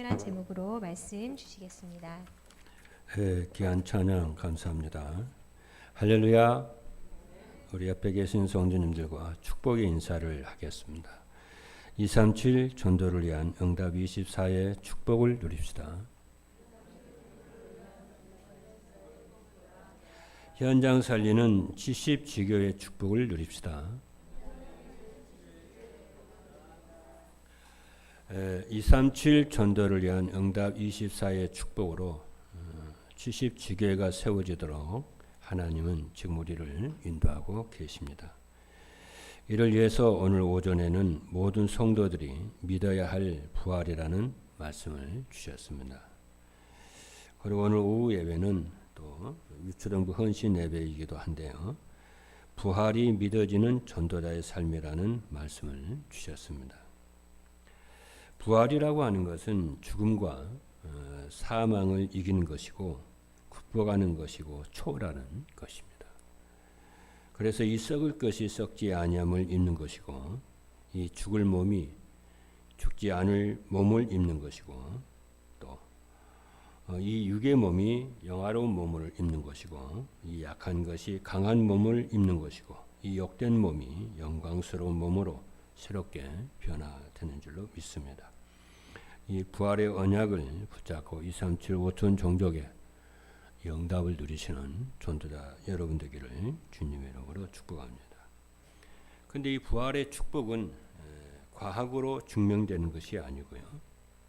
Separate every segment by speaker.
Speaker 1: 말씀이란 제목으로 말씀 주시겠습니다.
Speaker 2: 귀한 찬양 감사합니다. 할렐루야. 우리 옆에 계신 성도님들과 축복의 인사를 하겠습니다. 237 전도를 위한 응답 24의 축복을 누립시다. 현장 살리는 70 지교의 축복을 누립시다. 237 전도를 위한 응답 24의 축복으로 70 지교회가 세워지도록 하나님은 지금 우리를 인도하고 계십니다. 이를 위해서 오늘 오전에는 모든 성도들이 믿어야 할 부활이라는 말씀을 주셨습니다. 그리고 오늘 오후 예배는 또 유초등부 헌신 예배이기도 한데요. 부활이 믿어지는 전도자의 삶이라는 말씀을 주셨습니다. 부활이라고 하는 것은 죽음과 사망을 이기는 것이고 극복하는 것이고 초월하는 것입니다. 그래서 이 썩을 것이 썩지 아니함을 입는 것이고 이 죽을 몸이 죽지 않을 몸을 입는 것이고 또 이 육의 몸이 영화로운 몸을 입는 것이고 이 약한 것이 강한 몸을 입는 것이고 이 욕된 몸이 영광스러운 몸으로 새롭게 변화되는 줄로 믿습니다. 이 부활의 언약을 붙잡고 237 5천 종족의 응답을 누리시는 전도자 여러분 되기를 주님의 이름으로 축복합니다. 그런데 이 부활의 축복은 과학으로 증명되는 것이 아니고요.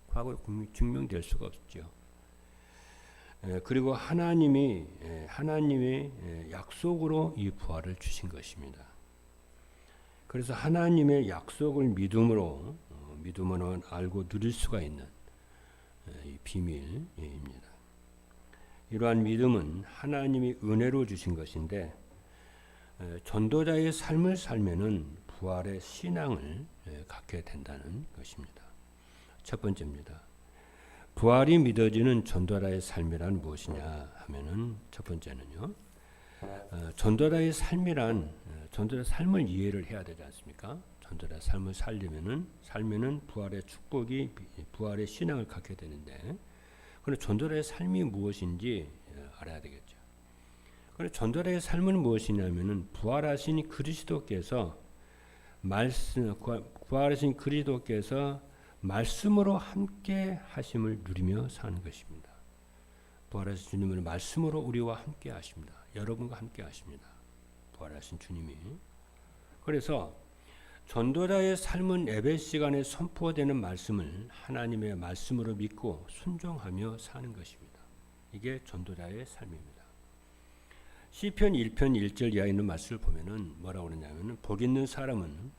Speaker 2: 과학으로 증명될 수가 없죠. 그리고 하나님의 약속으로 이 부활을 주신 것입니다. 그래서 하나님의 약속을 믿음으로 알고 누릴 수가 있는 이 비밀입니다. 이러한 믿음은 하나님이 은혜로 주신 것인데 전도자의 삶을 살면은 부활의 신앙을 갖게 된다는 것입니다. 첫 번째입니다. 부활이 믿어지는 전도자의 삶이란 무엇이냐 하면은 첫 번째는요. 전도자의 삶이란 전도자 삶을 이해를 해야 되지 않습니까? 전도자 삶을 살면은 부활의 축복이 부활의 신앙을 갖게 되는데 그럼 전도자의 삶이 무엇인지 알아야 되겠죠. 그럼 전도자의 삶은 무엇이냐면은 부활하신 그리스도께서 말씀으로 함께 하심을 누리며 사는 것입니다. 부활하신 주님은 말씀으로 우리와 함께 하십니다. 여러분과 함께 하십니다. 부활하신 주님이. 그래서 전도자의 삶은 예배 시간에 선포되는 말씀을 하나님의 말씀으로 믿고 순종하며 사는 것입니다. 이게 전도자의 삶입니다. 시편 1편 1절 이하에 있는 말씀을 보면은 뭐라고 그러냐면은 복 있는 사람은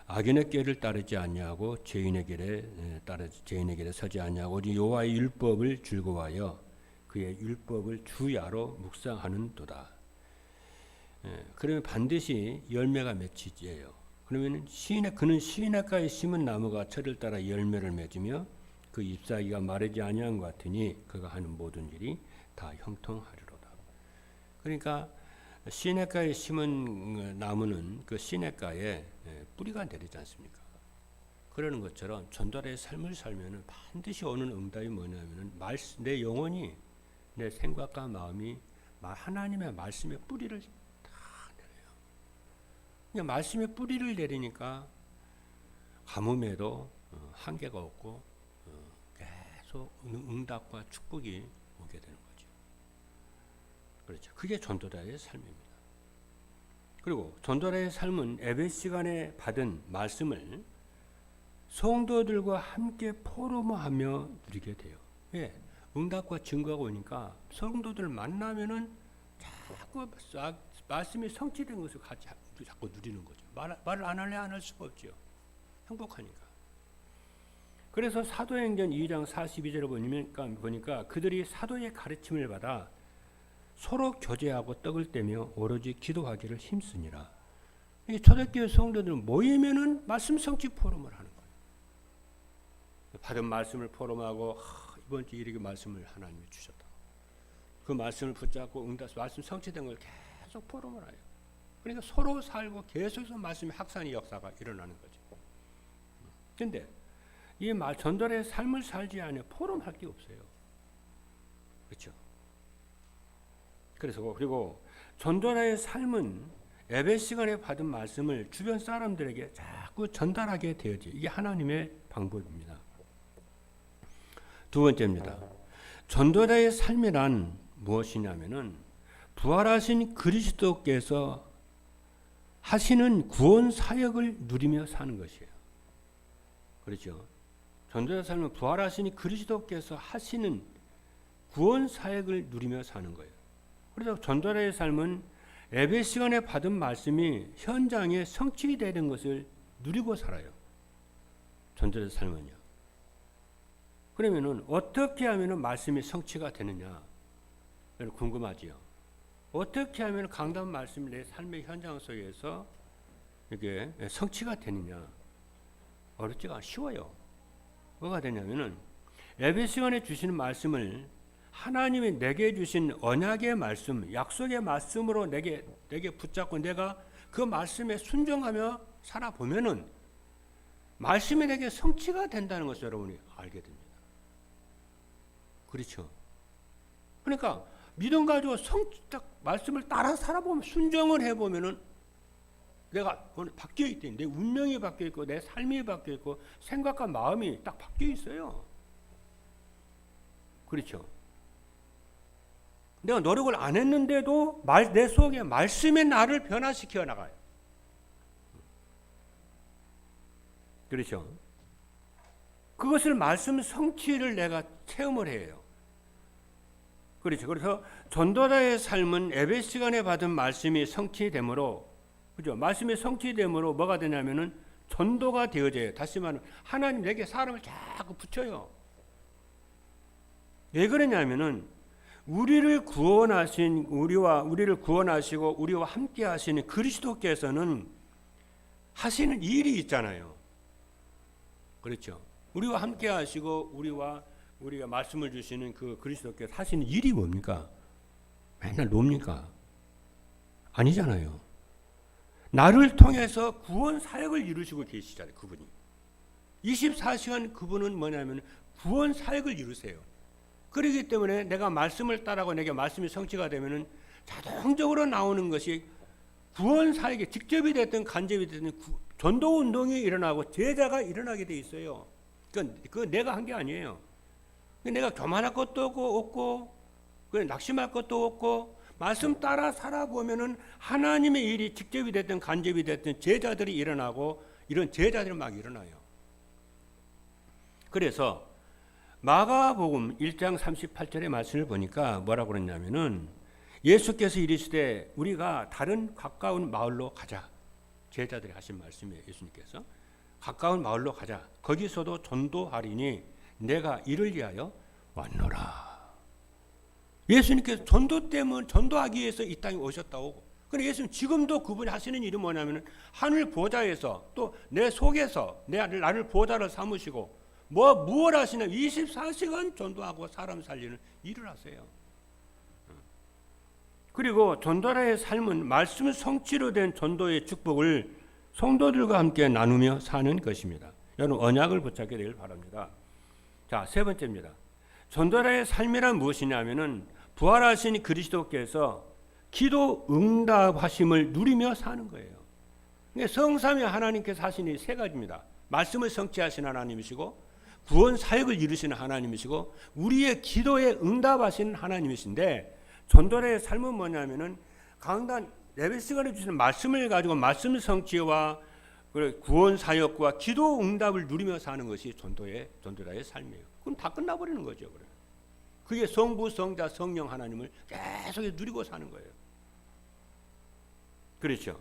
Speaker 2: 악인의 길을 따르지 아니하고 죄인의 길에 서지 아니하고 오직 여호와의 율법을 즐거워하여 그의 율법을 주야로 묵상하는도다. 그러면 반드시 열매가 맺히지요. 그러면 그는 시냇가에 심은 나무가 철을 따라 열매를 맺으며 그 잎사귀가 마르지 아니한 것 같으니 그가 하는 모든 일이 다 형통하리로다. 그러니까 시냇가에 심은 나무는 그 시냇가에 뿌리가 내리지 않습니까? 그러는 것처럼 전도자의 삶을 살면은 반드시 오는 응답이 뭐냐면은 내 영혼이 내 생각과 마음이 하나님의 말씀의 뿌리를 다 내려요. 그러니까 말씀의 뿌리를 내리니까 가뭄에도 한계가 없고 계속 응답과 축복이 오게 되는 거죠. 그렇죠. 그게 전도자의 삶입니다. 그리고 전도자의 삶은 예배 시간에 받은 말씀을 성도들과 함께 포럼하며 누리게 돼요. 왜? 응답과 증거가 오니까 성도들 만나면은 자꾸 말씀이 성취된 것을 같이 자꾸 누리는 거죠. 말을 안 할래 안 할 수가 없죠. 행복하니까. 그래서 사도행전 2장 42절을 보니까 그들이 사도의 가르침을 받아 서로 교제하고 떡을 떼며 오로지 기도하기를 힘쓰니라. 초대교회 성도들은 모이면은 말씀 성취 포럼을 하는 거예요. 받은 말씀을 포럼하고 이번 주 이렇게 말씀을 하나님이 주셨다. 그 말씀을 붙잡고 말씀 성취된 걸 계속 포럼을 해요. 그러니까 서로 살고 계속해서 말씀의 확산의 역사가 일어나는 거죠. 그런데 이 전도자의 삶을 살지 않으면 포럼할 게 없어요. 그렇죠? 그래서 그리고 전도자의 삶은 예배 시간에 받은 말씀을 주변 사람들에게 자꾸 전달하게 되어지. 이게 하나님의 방법입니다. 두 번째입니다. 전도자의 삶이란 무엇이냐면은 부활하신 그리스도께서 하시는 구원 사역을 누리며 사는 것이에요. 그렇죠? 전도자의 삶은 부활하신 그리스도께서 하시는 구원 사역을 누리며 사는 거예요. 그래서 전도자의 삶은 예배 시간에 받은 말씀이 현장에 성취되는 것을 누리고 살아요. 전도자의 삶은요. 그러면은 어떻게 하면은 말씀이 성취가 되느냐? 여러분 궁금하지요? 어떻게 하면 강단 말씀이 내 삶의 현장 속에서 이게 성취가 되느냐? 어렵지가 않아요. 쉬워요. 뭐가 되냐면은 예배 시간에 주시는 말씀을 하나님이 내게 주신 언약의 말씀, 약속의 말씀으로 내게 붙잡고 내가 그 말씀에 순종하며 살아보면은 말씀이 내게 성취가 된다는 것을 여러분이 알게 됩니다. 그렇죠? 그러니까 믿음 가지고 딱 말씀을 따라 살아보면 순종을 해보면은 내가 바뀌어 있대. 내 운명이 바뀌어 있고 내 삶이 바뀌어 있고 생각과 마음이 딱 바뀌어 있어요. 그렇죠? 내가 노력을 안 했는데도 내 속에 말씀이 나를 변화시켜 나가요. 그렇죠? 그것을 말씀 성취를 내가 체험을 해요. 그렇죠? 그래서 전도자의 삶은 예배 시간에 받은 말씀이 성취되므로, 그죠? 말씀이 성취되므로 뭐가 되냐면은 전도가 되어져요. 다시 말하면 하나님 내게 사람을 자꾸 붙여요. 왜 그러냐면은 우리를 구원하시고 우리와 함께 하시는 그리스도께서는 하시는 일이 있잖아요. 그렇죠? 우리와 함께 하시고 우리가 말씀을 주시는 그 그리스도께서 하시는 일이 뭡니까? 맨날 놉니까? 아니잖아요. 나를 통해서 구원 사역을 이루시고 계시잖아요. 그분이 24시간 그분은 뭐냐면 구원 사역을 이루세요. 그렇기 때문에 내가 말씀을 따라고 내게 말씀이 성취가 되면은 자동적으로 나오는 것이 구원 사역에 직접이 됐든 간접이 됐든 전도 운동이 일어나고 제자가 일어나게 돼 있어요. 그건 내가 한 게 아니에요. 내가 교만할 것도 없고 낙심할 것도 없고 말씀 따라 살아보면은 하나님의 일이 직접이 됐든 간접이 됐든 제자들이 일어나고 이런 제자들이 막 일어나요. 그래서 마가복음 1장 38절의 말씀을 보니까 뭐라고 그랬냐면은 예수께서 이르시되 우리가 다른 가까운 마을로 가자. 제자들이 하신 말씀이에요. 예수님께서 가까운 마을로 가자. 거기서도 전도하리니 내가 이를 위하여 왔노라. 예수님께서 전도 때문에 전도하기 위해서 이 땅에 오셨다고. 그런데 예수님 지금도 그분이 하시는 일은 뭐냐면은 하늘 보좌에서 또 내 속에서 나를 보좌를 삼으시고 무엇 하시냐 24시간 전도하고 사람 살리는 일을 하세요. 그리고 전도자의 삶은 말씀 성취로 된 전도의 축복을 성도들과 함께 나누며 사는 것입니다. 여러분 언약을 붙잡게 되길 바랍니다. 자, 세 번째입니다. 전도자의 삶이란 무엇이냐면은 부활하신 그리스도께서 기도 응답하심을 누리며 사는 거예요. 성삼위 하나님께서 하시는 세 가지입니다. 말씀을 성취하신 하나님이시고 구원 사역을 이루시는 하나님이시고 우리의 기도에 응답하시는 하나님이신데 전도자의 삶은 뭐냐면은 강단 예배 시간에 주시는 말씀을 가지고 말씀 성취와 구원 사역과 기도 응답을 누리며 사는 것이 전도자의 삶이에요. 그럼 다 끝나버리는 거죠. 그게 성부, 성자, 성령 하나님을 계속 누리고 사는 거예요. 그렇죠?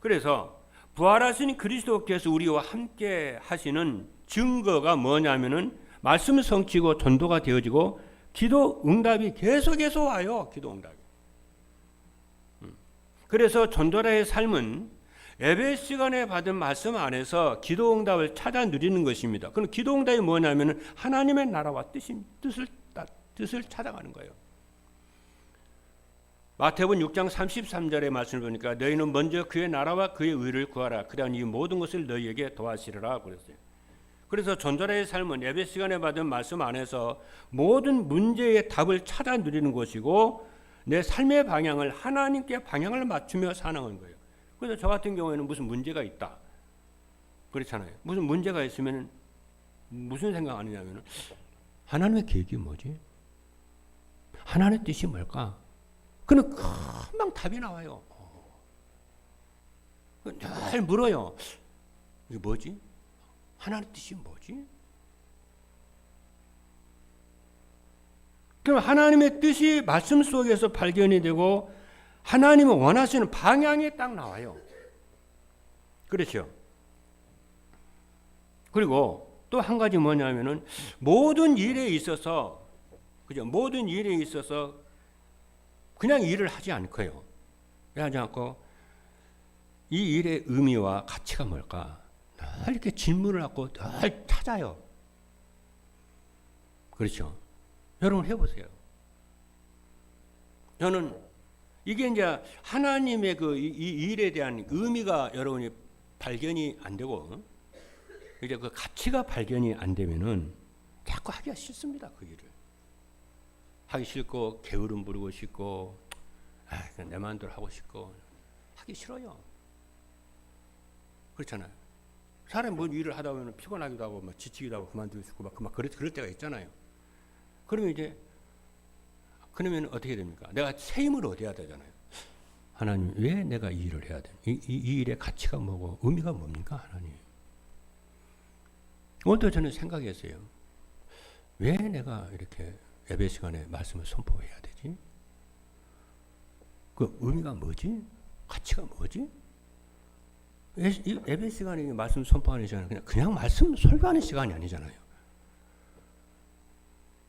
Speaker 2: 그래서 부활하신 그리스도께서 우리와 함께 하시는 증거가 뭐냐면은 말씀 성취고 전도가 되어지고 기도 응답이 계속해서 와요. 기도 응답이. 그래서 전도자의 삶은 예배 시간에 받은 말씀 안에서 기도 응답을 찾아 누리는 것입니다. 그럼 기도 응답이 뭐냐면은 하나님의 나라와 뜻을 찾아가는 거예요. 마태복음 6장 33절의 말씀을 보니까 너희는 먼저 그의 나라와 그의 의를 구하라. 그러한 이 모든 것을 너희에게 더하시리라 그랬어요. 그래서 존잘의 삶은 예배 시간에 받은 말씀 안에서 모든 문제의 답을 찾아 누리는 것이고 내 삶의 방향을 하나님께 방향을 맞추며 사는 거예요. 그래서 저 같은 경우에는 무슨 문제가 있다. 그렇잖아요. 무슨 문제가 있으면 무슨 생각 하느냐면 하나님의 계획이 뭐지? 하나님의 뜻이 뭘까? 그는 금방 답이 나와요. 잘 물어요. 이게 뭐지? 하나님의 뜻이 뭐지? 그럼 하나님의 뜻이 말씀 속에서 발견이 되고 하나님은 원하시는 방향이 딱 나와요. 그렇죠? 그리고 또 한 가지 뭐냐면은 모든 일에 있어서 그죠? 모든 일에 있어서 그냥 일을 하지 않고요. 하지 않고 이 일의 의미와 가치가 뭘까? 늘 이렇게 질문을 하고 늘 찾아요. 그렇죠? 여러분 해보세요. 저는 이게 이제 하나님의 이 일에 대한 의미가 여러분이 발견이 안 되고 이제 그 가치가 발견이 안 되면은 자꾸 하기가 싫습니다. 그 일을 하기 싫고 게으름 부리고 싶고 그냥 내 마음대로 하고 싶고 하기 싫어요. 그렇잖아요. 사람이 뭐 일을 하다 보면 피곤하기도 하고 막 지치기도 하고 그만두고 싶고 막 그럴 때가 있잖아요. 그러면 어떻게 됩니까? 내가 새 힘을 얻어야 되잖아요. 하나님 왜 내가 이 일을 해야 되나? 이 일의 가치가 뭐고 의미가 뭡니까 하나님? 오늘도 저는 생각했어요. 왜 내가 이렇게 예배 시간에 말씀을 선포해야 되지? 그 의미가 뭐지? 가치가 뭐지? 예배 시간이 말씀 선포하는 시간은 그냥 말씀 설교하는 시간이 아니잖아요.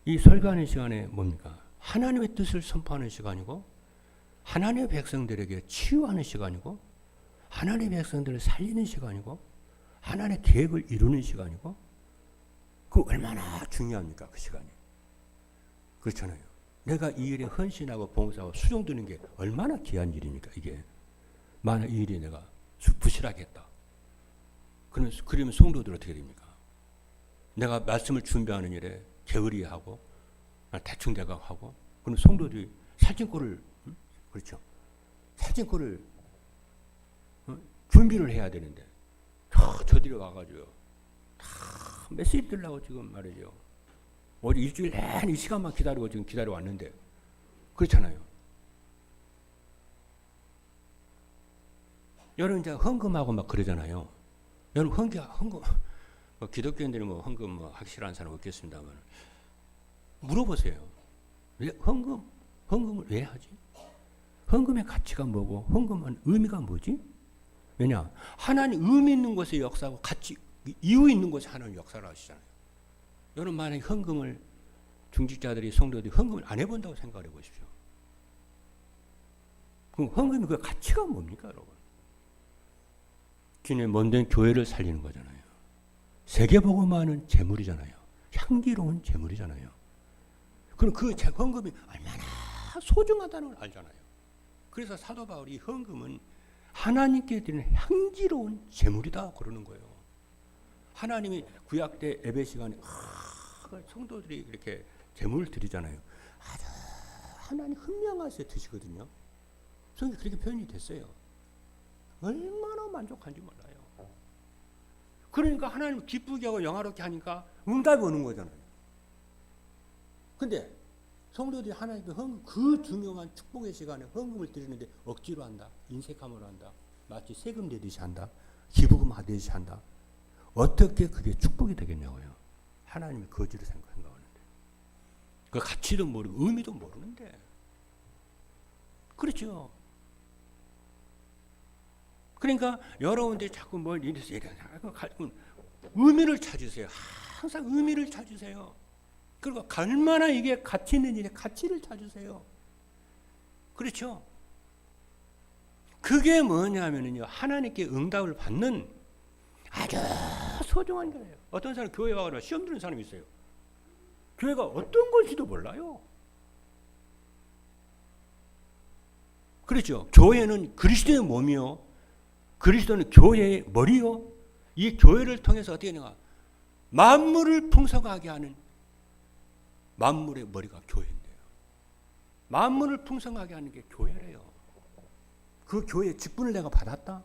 Speaker 2: 이 설교하는 시간에 뭡니까? 하나님의 뜻을 선포하는 시간이고 하나님의 백성들에게 치유하는 시간이고 하나님의 백성들을 살리는 시간이고 하나님의 계획을 이루는 시간이고 그 얼마나 중요합니까? 그 시간이. 그렇잖아요. 내가 이 일에 헌신하고 봉사하고 수종드는 게 얼마나 귀한 일입니까? 이게 만약 이 일이 내가 부실하게 했다. 그러면 성도들 어떻게 됩니까? 내가 말씀을 준비하는 일에 게으리하고 대충 대각하고 그럼 성도들이 사진꼴을 그렇죠. 사진꼴을 준비를 해야 되는데 저들이 와가지고 다 메시지 들라고 지금 말이죠. 어디 일주일 내내 이 시간만 기다리고 지금 기다려 왔는데 그렇잖아요. 여러분 이제 헌금하고 막 그러잖아요. 여러분 헌금 뭐 기독교인들이 뭐 헌금 뭐 하기 싫어하는 사람 없겠습니다만 물어보세요. 왜 헌금을 왜 하지? 헌금의 가치가 뭐고 헌금은 의미가 뭐지? 왜냐? 하나님 의미 있는 곳에 역사하고 가치 이유 있는 곳에 하나님 역사를 하시잖아요. 여러분 만약에 헌금을 중직자들이 성도들이 헌금을 안 해본다고 생각을 해보십시오. 그럼 헌금의 그 가치가 뭡니까 여러분? 주님의 먼저 교회를 살리는 거잖아요. 세계복음화는 재물이잖아요. 향기로운 재물이잖아요. 그럼 그 헌금이 얼마나 소중하다는 걸 알잖아요. 그래서 사도 바울이 헌금은 하나님께 드리는 향기로운 재물이다 그러는 거예요. 하나님이 구약 때 예배 시간에 성도들이 이렇게 재물을 드리잖아요. 아주 하나님 흥명하셔 드시거든요. 성경에 그렇게 표현이 됐어요. 얼마나 만족한지 몰라요. 그러니까 하나님 기쁘게 하고 영화롭게 하니까 응답이 오는 거잖아요. 근데 성도들이 하나님께 그 중요한 축복의 시간에 헌금을 드리는데 억지로 한다. 인색함으로 한다. 마치 세금 내듯이 한다. 기부금 하듯이 한다. 어떻게 그게 축복이 되겠냐고요. 하나님이 거지로 생각하는데 그 가치도 모르고 의미도 모르는데 그렇죠. 그러니까 여러분들이 자꾸 뭘 이래서 의미를 찾으세요. 항상 의미를 찾으세요. 그리고 얼마나 이게 가치 있는 일에 가치를 찾으세요. 그렇죠? 그게 뭐냐면요. 하나님께 응답을 받는 아주 소중한 거예요. 어떤 사람 교회 와서 시험 드는 사람이 있어요. 교회가 어떤 건지도 몰라요. 그렇죠? 교회는 그리스도의 몸이요. 그리스도는 교회의 머리요. 이 교회를 통해서 어떻게 되냐? 만물을 풍성하게 하는 만물의 머리가 교회인데요. 만물을 풍성하게 하는 게 교회래요. 그 교회의 직분을 내가 받았다?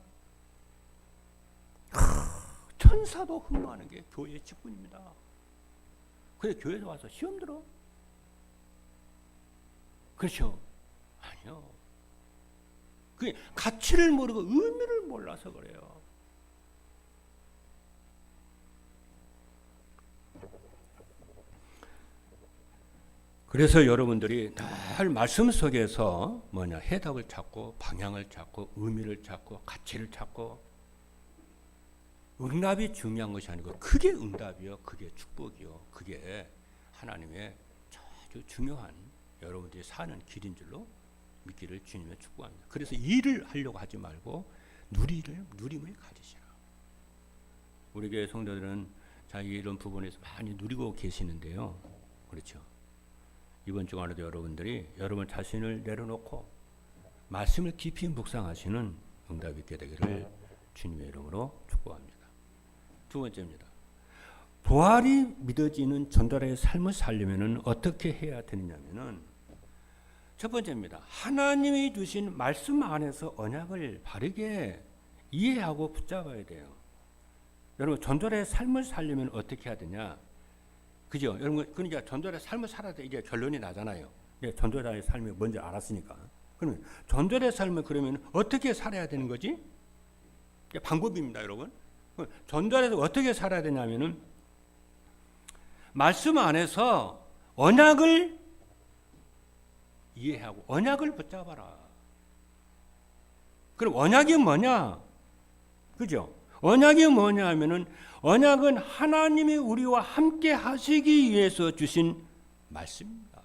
Speaker 2: 천사도 흠모하는 게 교회의 직분입니다. 근데 교회에 와서 시험 들어? 그렇죠? 아니요. 그 가치를 모르고 의미를 몰라서 그래요. 그래서 여러분들이 늘 말씀 속에서 해답을 찾고 방향을 찾고 의미를 찾고 가치를 찾고, 응답이 중요한 것이 아니고 그게 응답이요, 그게 축복이요, 그게 하나님의 아주 중요한 여러분들이 사는 길인 줄로 믿기를 주님의 축복합니다. 그래서 일을 하려고 하지 말고 누림을 가지시라. 우리 교회 성도들은 자기 이런 부분에서 많이 누리고 계시는데요. 그렇죠? 이번 주간에도 여러분들이 여러분 자신을 내려놓고 말씀을 깊이 묵상하시는 응답이 있게 되기를 주님의 이름으로 축복합니다. 두 번째입니다. 부활이 믿어지는 전도자의 삶을 살려면 어떻게 해야 되느냐면은, 첫 번째입니다. 하나님이 주신 말씀 안에서 언약을 바르게 이해하고 붙잡아야 돼요. 여러분, 전도자의 삶을 살려면 어떻게 해야 되냐? 그죠? 여러분, 그러니까 전도자의 삶을 살아야 돼. 이제 결론이 나잖아요. 전도자의 삶이 뭔지 알았으니까. 그러면 전도자의 삶을 그러면 어떻게 살아야 되는 거지? 방법입니다, 여러분. 전도자에서 어떻게 살아야 되냐면은, 말씀 안에서 언약을 이해하고 언약을 붙잡아라. 그럼 언약이 뭐냐? 그죠? 언약이 뭐냐 하면은, 언약은 하나님이 우리와 함께 하시기 위해서 주신 말씀입니다.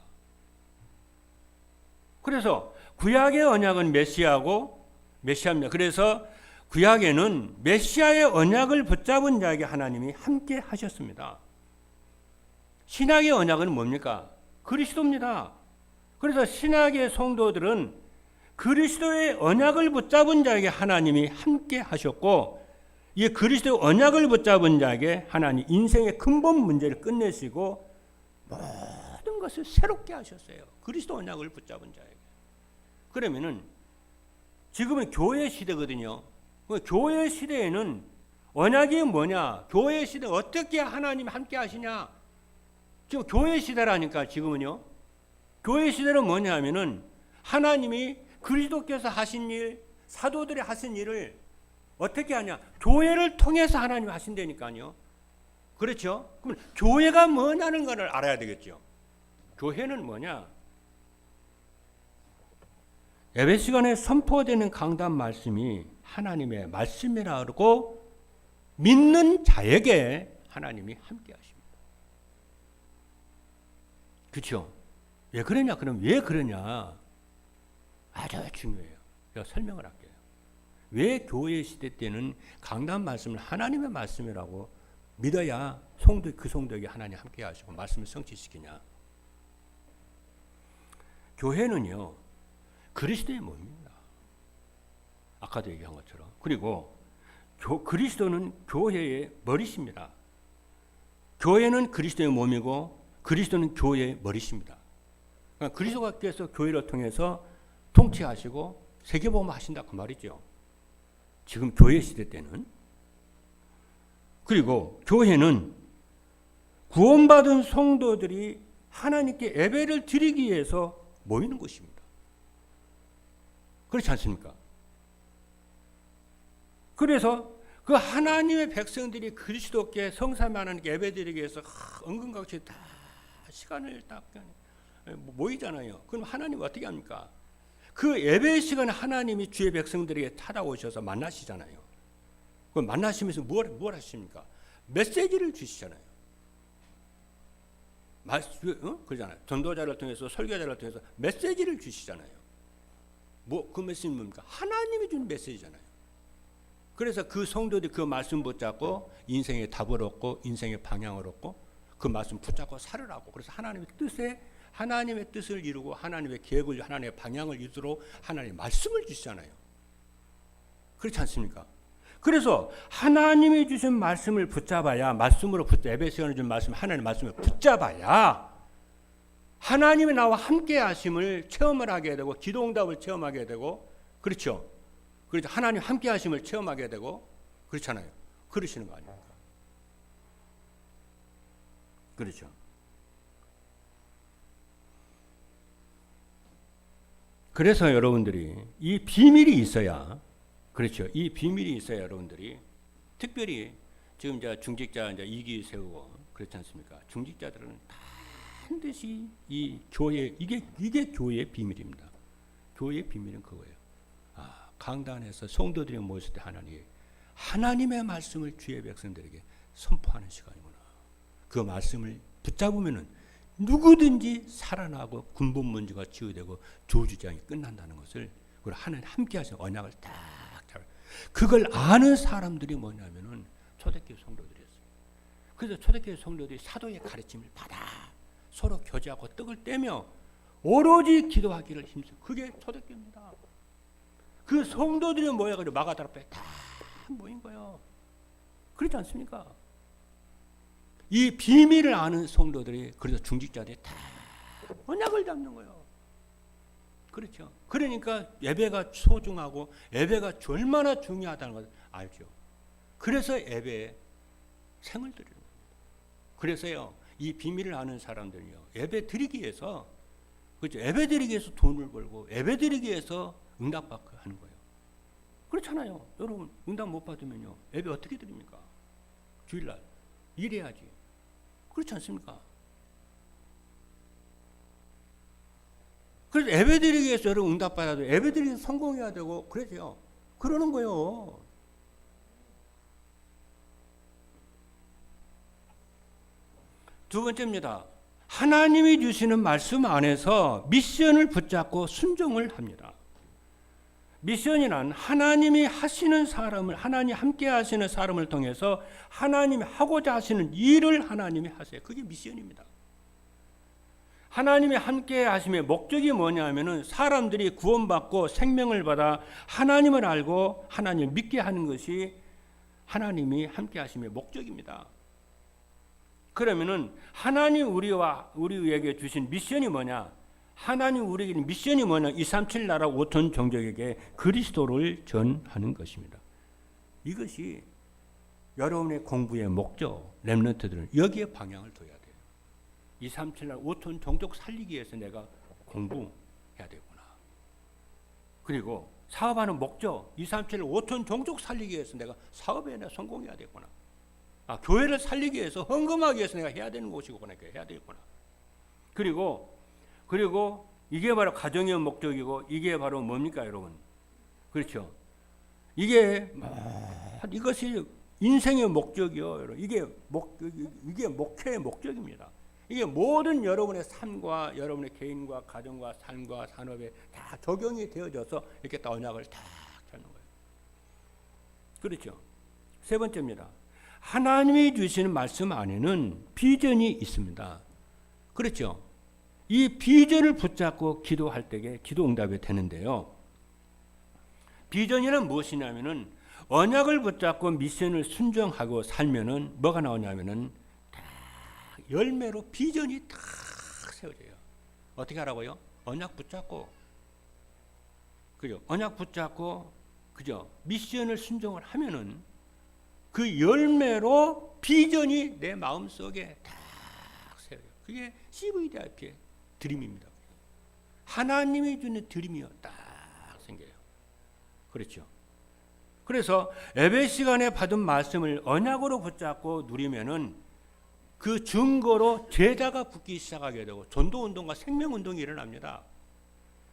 Speaker 2: 그래서 구약의 언약은 메시아입니다. 그래서 구약에는 메시아의 언약을 붙잡은 자에게 하나님이 함께 하셨습니다. 신약의 언약은 뭡니까? 그리스도입니다. 그래서 신약의 성도들은 그리스도의 언약을 붙잡은 자에게 하나님이 함께 하셨고, 이 그리스도의 언약을 붙잡은 자에게 하나님 인생의 근본 문제를 끝내시고 모든 것을 새롭게 하셨어요. 그리스도 언약을 붙잡은 자에게. 그러면은 지금은 교회 시대거든요. 교회 시대에는 언약이 뭐냐? 교회 시대 어떻게 하나님 함께 하시냐? 지금 교회 시대라니까. 지금은요. 교회 시대는 뭐냐 하면은, 하나님이 그리스도께서 하신 일, 사도들이 하신 일을 어떻게 하냐? 교회를 통해서 하나님이 하신다니까요. 그렇죠? 그럼 교회가 뭐냐는 것을 알아야 되겠죠. 교회는 뭐냐? 예배 시간에 선포되는 강단 말씀이 하나님의 말씀이라고 믿는 자에게 하나님이 함께 하십니다. 그렇죠? 왜 그러냐? 그럼 왜 그러냐? 아주 중요해요. 제가 설명을 할게요. 왜 교회 시대 때는 강단 말씀을 하나님의 말씀이라고 믿어야 그 성도에게 하나님 함께 하시고 말씀을 성취시키냐? 교회는요, 그리스도의 몸입니다. 아까도 얘기한 것처럼. 그리고 그리스도는 교회의 머리십니다. 교회는 그리스도의 몸이고 그리스도는 교회의 머리십니다. 그러니까 그리스도께서 교회를 통해서 통치하시고 세계복음 하신다 그 말이죠. 지금 교회 시대 때는. 그리고 교회는 구원받은 성도들이 하나님께 예배를 드리기 위해서 모이는 곳입니다. 그렇지 않습니까? 그래서 그 하나님의 백성들이 그리스도께 성삼위 하나님께 예배드리기 위해서 은근각시 다 시간을 딱 모이잖아요. 그럼 하나님 어떻게 합니까? 그 예배 시간에 하나님이 주의 백성들에게 찾아오셔서 만나시잖아요. 그 만나시면서 뭘 하십니까? 메시지를 주시잖아요. 그러잖아요. 전도자를 통해서, 설교자를 통해서 메시지를 주시잖아요. 그 메시지는 뭡니까? 하나님이 주는 메시지잖아요. 그래서 그 성도들이 그 말씀 붙잡고 인생의 답을 얻고 인생의 방향을 얻고 그 말씀 붙잡고 살으라고. 그래서 하나님의 뜻을 이루고 하나님의 계획을, 하나님의 방향을 이루도록 하나님의 말씀을 주시잖아요. 그렇지 않습니까? 그래서 하나님이 주신 말씀을 붙잡아야, 말씀으로 에베소서에 준 말씀, 하나님의 말씀을 붙잡아야 하나님이 나와 함께 하심을 체험을 하게 되고 기도응답을 체험하게 되고, 그렇죠? 그렇죠. 하나님 함께 하심을 체험하게 되고, 그렇잖아요. 그러시는 거 아닙니까? 그렇죠. 그래서 여러분들이 이 비밀이 있어야, 그렇죠. 이 비밀이 있어야 여러분들이 특별히 지금 이제 중직자 이제 2기 세우고 그렇지 않습니까? 중직자들은 반드시 이 교회, 이게 교회의 비밀입니다. 교회의 비밀은 그거예요. 강단에서 성도들이 모였을 때 하나님의 말씀을 주의 백성들에게 선포하는 시간이구나. 그 말씀을 붙잡으면은 누구든지 살아나고 군본 문제가 치유되고 저주장이 끝난다는 것을, 그리고 하나님 함께 하신 언약을 딱 잘, 그걸 아는 사람들이 뭐냐면은 초대교회 성도들이었어요. 그래서 초대교회 성도들이 사도의 가르침을 받아 서로 교제하고 떡을 떼며 오로지 기도하기를 힘써. 그게 초대교회입니다. 그 성도들이 모여가지고 마가다라 앞에 다 모인 거예요. 그렇지 않습니까? 이 비밀을 아는 성도들이, 그래서 중직자들이 다 언약을 잡는 거예요. 그렇죠. 그러니까 예배가 소중하고 예배가 얼마나 중요하다는 걸 알죠. 그래서 예배에 생을 드리는 겁니다. 그래서요, 이 비밀을 아는 사람들이요, 예배 드리기 위해서, 그렇죠. 예배 드리기 위해서 돈을 벌고 예배 드리기 위해서 응답받고 하는 거예요. 그렇잖아요. 여러분, 응답 못 받으면요, 예배 어떻게 드립니까? 주일날 일해야지. 그렇지 않습니까? 그래서 예배 드리기 위해서 여러분 응답받아야 돼요. 예배 드리기 위해서 성공해야 되고, 그러세요. 그러는 거예요. 두 번째입니다. 하나님이 주시는 말씀 안에서 미션을 붙잡고 순종을 합니다. 미션이란 하나님이 하시는 사람을, 하나님 함께 하시는 사람을 통해서 하나님이 하고자 하시는 일을 하나님이 하세요. 그게 미션입니다. 하나님이 함께 하심의 목적이 뭐냐면은 사람들이 구원받고 생명을 받아 하나님을 알고 하나님을 믿게 하는 것이 하나님이 함께 하심의 목적입니다. 그러면은 하나님 우리에게 주신 미션이 뭐냐? 하나님 우리에게 미션이 뭐냐? 237 나라 5천 종족에게 그리스도를 전하는 것입니다. 이것이 여러분의 공부의 목적, 렘넌트들은 여기에 방향을 둬야 돼요. 237 나라 5천 종족 살리기 위해서 내가 공부해야 되구나. 그리고 사업하는 목적, 237 5천 종족 살리기 위해서 내가 사업에 내가 성공해야 되구나. 교회를 살리기 위해서, 헌금하기 위해서 내가 해야 되는 것이구나. 해야 되겠구나. 그리고 이게 바로 가정의 목적이고, 이게 바로 뭡니까, 여러분? 그렇죠. 이것이 인생의 목적이요, 여러분. 이게 목회의 목적입니다. 이게 모든 여러분의 삶과 여러분의 개인과 가정과 삶과 산업에 다 적용이 되어져서 이렇게 딱 언약을 딱 잡는 거예요. 그렇죠. 세 번째입니다. 하나님이 주시는 말씀 안에는 비전이 있습니다. 그렇죠. 이 비전을 붙잡고 기도할 때에 기도 응답이 되는데요. 비전이란 무엇이냐면은 언약을 붙잡고 미션을 순종하고 살면은 뭐가 나오냐면은 딱 열매로 비전이 딱 세워져요. 어떻게 하라고요? 언약 붙잡고, 그죠? 언약 붙잡고, 그죠? 미션을 순종을 하면은 그 열매로 비전이 내 마음 속에 딱 세워요. 그게 CVDIP의 드림입니다. 하나님이 주는 드림이요, 딱 생겨요. 그렇죠. 그래서 예배 시간에 받은 말씀을 언약으로 붙잡고 누리면은 그 증거로 제자가 붙기 시작하게 되고 전도운동과 생명운동이 일어납니다.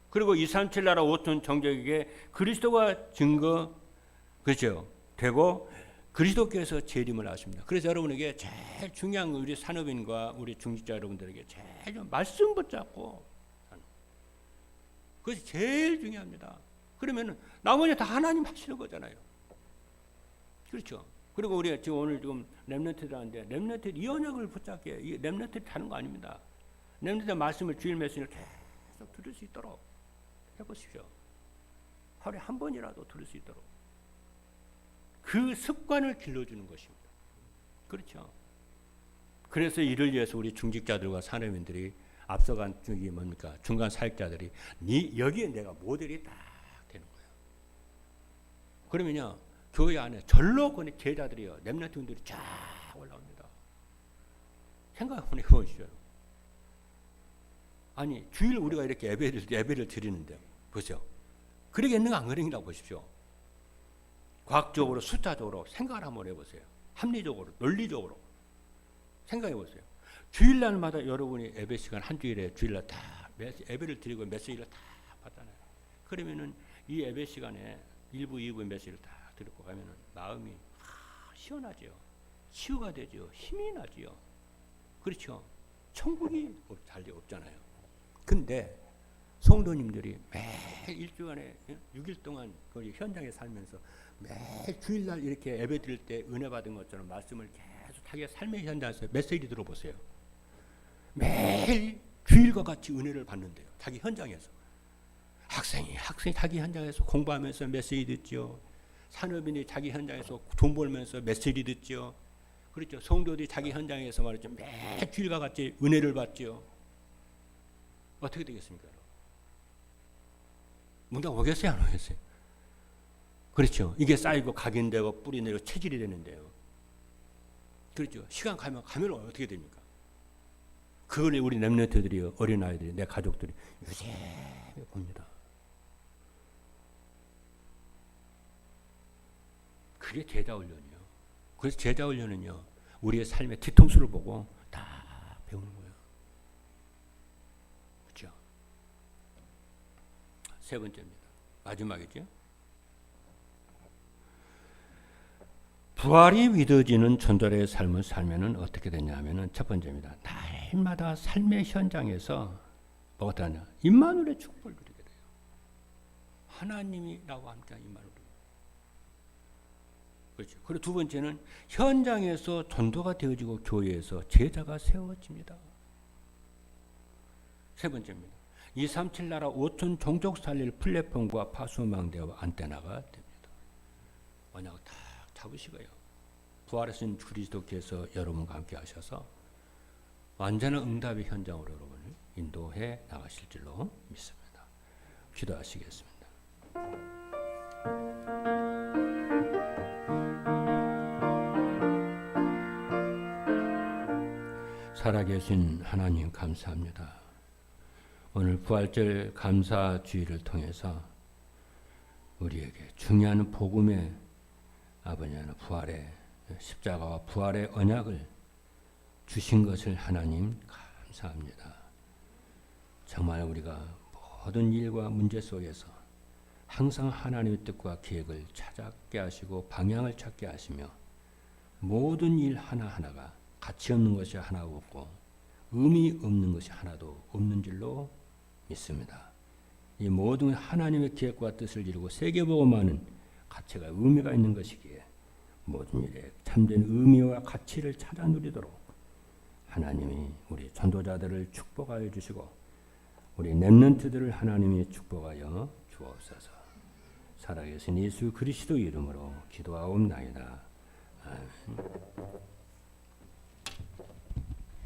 Speaker 2: 그리고 237 나라 5천 종족에게 그리스도가 증거, 그렇죠, 되고 그리스도께서 재림을 하십니다. 그래서 여러분에게 제일 중요한 건 우리 산업인과 우리 중직자 여러분들에게 제일 말씀 붙잡고 사는, 그것이 제일 중요합니다. 그러면 나머지 다 하나님 하시는 거잖아요. 그렇죠. 그리고 우리가 지금 오늘 좀 렘넌트들 하는데, 렘넌트 이 언약을 붙잡게, 이 렘넌트 하는 거 아닙니다. 렘넌트 말씀을 주일 메시지를 계속 들을 수 있도록 해보십시오. 하루에 한 번이라도 들을 수 있도록. 그 습관을 길러주는 것입니다. 그렇죠. 그래서 이를 위해서 우리 중직자들과 사내민들이 앞서간 중이 뭡니까? 중간 사역자들이 여기에 내가 모델이 딱 되는 거예요. 그러면요 교회 안에 절로 그 제자들이요 렘넌트분들이 쫙 올라옵니다. 생각 한번 해보시죠. 아니 주일 우리가 이렇게 예배를 드리는데 보세요. 그러겠는가 안 그러겠는가 보십시오. 과학적으로 숫자적으로 생각을 한번 해보세요. 합리적으로 논리적으로 생각해 보세요. 주일날마다 여러분이 예배 시간 한 주일에 주일날 다 예배를 드리고 메시지를 다 받잖아요. 그러면은 이 예배 시간에 1부, 2부 메시지를 다 듣고 가면은 마음이 시원하지요. 치유가 되죠. 힘이 나지요. 그렇죠. 천국이 달리 없잖아요. 근데 성도님들이 매일 일주일에 6일 동안 거기 현장에 살면서 매일 주일날 이렇게 예배 드릴 때 은혜 받은 것처럼 말씀을 계속 자기 삶의 현장에서 메시지 들어보세요. 매일 주일과 같이 은혜를 받는데요. 자기 현장에서. 학생이 자기 현장에서 공부하면서 메시지 듣죠. 산업인이 자기 현장에서 돈 벌면서 메시지 듣죠. 그렇죠. 성도들이 자기 현장에서 말이죠. 매일 주일과 같이 은혜를 받죠. 어떻게 되겠습니까? 문당 오겠어요? 안 오겠어요? 그렇죠. 이게 쌓이고 각인되고 뿌리 내리고 체질이 되는데요. 그렇죠. 시간 가면 어떻게 됩니까? 그걸 우리 렘넌트들이 어린아이들이 내 가족들이 유심히 봅니다. 그게 제자훈련이요. 그래서 제자훈련은요. 우리의 삶의 뒤통수를 보고 다 배우는 거예요. 그렇죠. 세 번째입니다. 마지막이죠. 부활이 믿어지는 전도자의 삶을 살면은 어떻게 되냐면은 첫 번째입니다. 날마다 삶의 현장에서 뭐가 되냐? 임마누엘의 축복을 누리게 돼요. 하나님이라고 함께한 임마누엘. 그렇죠. 그리고 두 번째는 현장에서 전도가 되어지고 교회에서 제자가 세워집니다. 세 번째입니다. 237 나라 5천 종족 살릴 플랫폼과 파수망대와 안테나가 됩니다. 언약을 다 잡으시고요. 부활하신 그리스도께서 여러분과 함께 하셔서 완전한 응답의 현장으로 여러분을 인도해 나가실 줄로 믿습니다. 기도하시겠습니다. 살아계신 하나님 감사합니다. 오늘 부활절 감사 주일을 통해서 우리에게 중요한 복음의 아버지 하나님 부활의 십자가와 부활의 언약을 주신 것을 하나님 감사합니다. 정말 우리가 모든 일과 문제 속에서 항상 하나님의 뜻과 계획을 찾게 하시고 방향을 찾게 하시며 모든 일 하나하나가 가치 없는 것이 하나 없고 의미 없는 것이 하나도 없는 줄로 믿습니다. 이 모든 하나님의 계획과 뜻을 이루고 세계복음하는 가치가 의미가 있는 것이기에 모든 일에 참된 의미와 가치를 찾아 누리도록 하나님이 우리 전도자들을 축복하여 주시고 우리 렘넌트들을 하나님이 축복하여 주옵소서. 살아계신 예수 그리스도 이름으로 기도하옵나이다. 아멘.